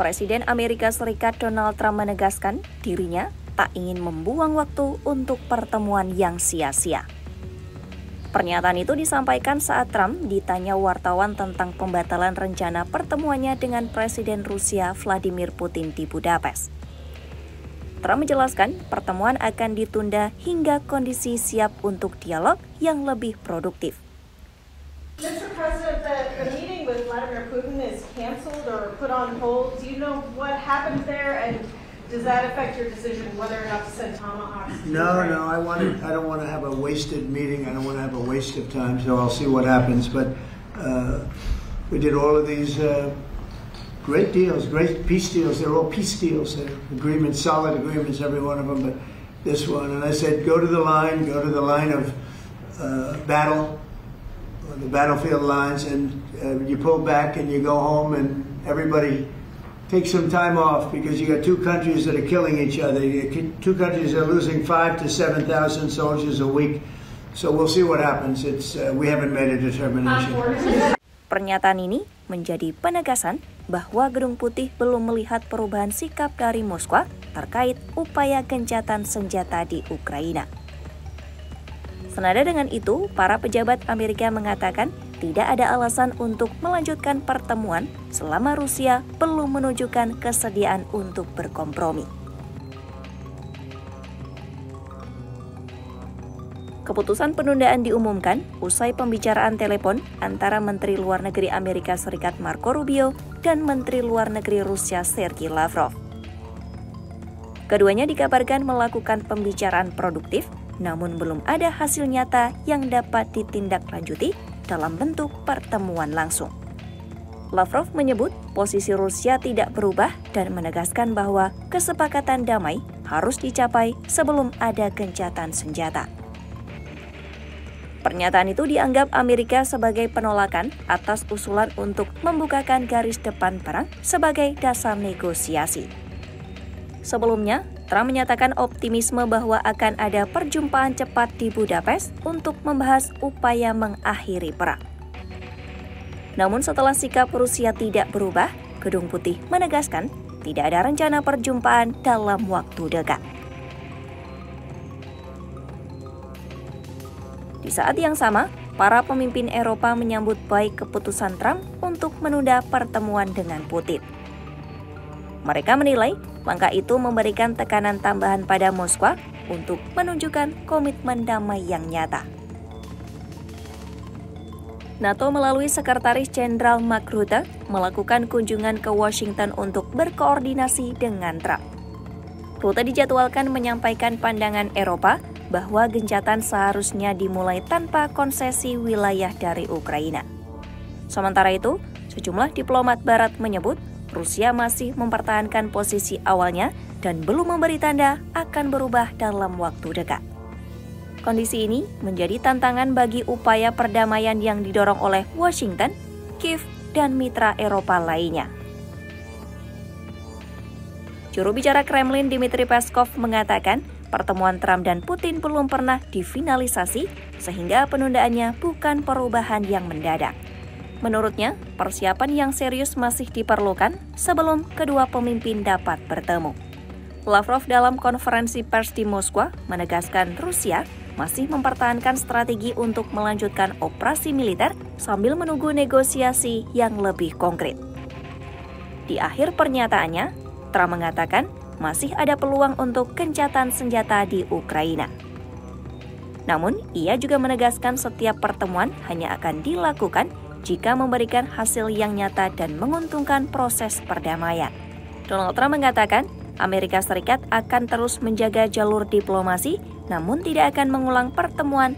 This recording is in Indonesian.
Presiden Amerika Serikat Donald Trump menegaskan dirinya tak ingin membuang waktu untuk pertemuan yang sia-sia. Pernyataan itu disampaikan saat Trump ditanya wartawan tentang pembatalan rencana pertemuannya dengan Presiden Rusia Vladimir Putin di Budapest. Trump menjelaskan pertemuan akan ditunda hingga kondisi siap untuk dialog yang lebih produktif. Mr. President, the meeting with Vladimir Putin is canceled or put on hold. Do you know what happened there, and does that affect your decision whether or not to send Tomahawks? No, I don't want to have a wasted meeting. I don't want to have a waste of time. So I'll see what happens. But we did all of these great deals, great peace deals. They're all peace deals. They're agreements, solid agreements, every one of them. But this one, and I said, go to the line of battle. The battlefield lines, and you pull back and you go home, and everybody takes some time off because you got two countries that are killing each other. Two countries are losing 5,000 to 7,000 soldiers a week. So we'll see what happens. We haven't made a determination. Pernyataan ini menjadi penegasan bahwa Gedung Putih belum melihat perubahan sikap dari Moskwa terkait upaya gencatan senjata di Ukraina. Senada dengan itu, para pejabat Amerika mengatakan tidak ada alasan untuk melanjutkan pertemuan selama Rusia belum menunjukkan kesediaan untuk berkompromi. Keputusan penundaan diumumkan usai pembicaraan telepon antara Menteri Luar Negeri Amerika Serikat Marco Rubio dan Menteri Luar Negeri Rusia Sergei Lavrov. Keduanya dikabarkan melakukan pembicaraan produktif, namun belum ada hasil nyata yang dapat ditindaklanjuti dalam bentuk pertemuan langsung. Lavrov menyebut posisi Rusia tidak berubah dan menegaskan bahwa kesepakatan damai harus dicapai sebelum ada gencatan senjata. Pernyataan itu dianggap Amerika sebagai penolakan atas usulan untuk membukakan garis depan perang sebagai dasar negosiasi. Sebelumnya, Trump menyatakan optimisme bahwa akan ada perjumpaan cepat di Budapest untuk membahas upaya mengakhiri perang. Namun setelah sikap Rusia tidak berubah, Gedung Putih menegaskan tidak ada rencana perjumpaan dalam waktu dekat. Di saat yang sama, para pemimpin Eropa menyambut baik keputusan Trump untuk menunda pertemuan dengan Putin. Mereka menilai langkah itu memberikan tekanan tambahan pada Moskwa untuk menunjukkan komitmen damai yang nyata. NATO melalui Sekretaris Jenderal Mark Rutte melakukan kunjungan ke Washington untuk berkoordinasi dengan Trump. Rutte dijadwalkan menyampaikan pandangan Eropa bahwa gencatan seharusnya dimulai tanpa konsesi wilayah dari Ukraina. Sementara itu, sejumlah diplomat Barat menyebut Rusia masih mempertahankan posisi awalnya dan belum memberi tanda akan berubah dalam waktu dekat. Kondisi ini menjadi tantangan bagi upaya perdamaian yang didorong oleh Washington, Kiev, dan mitra Eropa lainnya. Juru bicara Kremlin Dmitry Peskov mengatakan pertemuan Trump dan Putin belum pernah difinalisasi sehingga penundaannya bukan perubahan yang mendadak. Menurutnya, persiapan yang serius masih diperlukan sebelum kedua pemimpin dapat bertemu. Lavrov dalam konferensi pers di Moskwa menegaskan Rusia masih mempertahankan strategi untuk melanjutkan operasi militer sambil menunggu negosiasi yang lebih konkret. Di akhir pernyataannya, Trump mengatakan masih ada peluang untuk gencatan senjata di Ukraina. Namun, ia juga menegaskan setiap pertemuan hanya akan dilakukan jika memberikan hasil yang nyata dan menguntungkan proses perdamaian. Donald Trump mengatakan Amerika Serikat akan terus menjaga jalur diplomasi, namun tidak akan mengulang pertemuan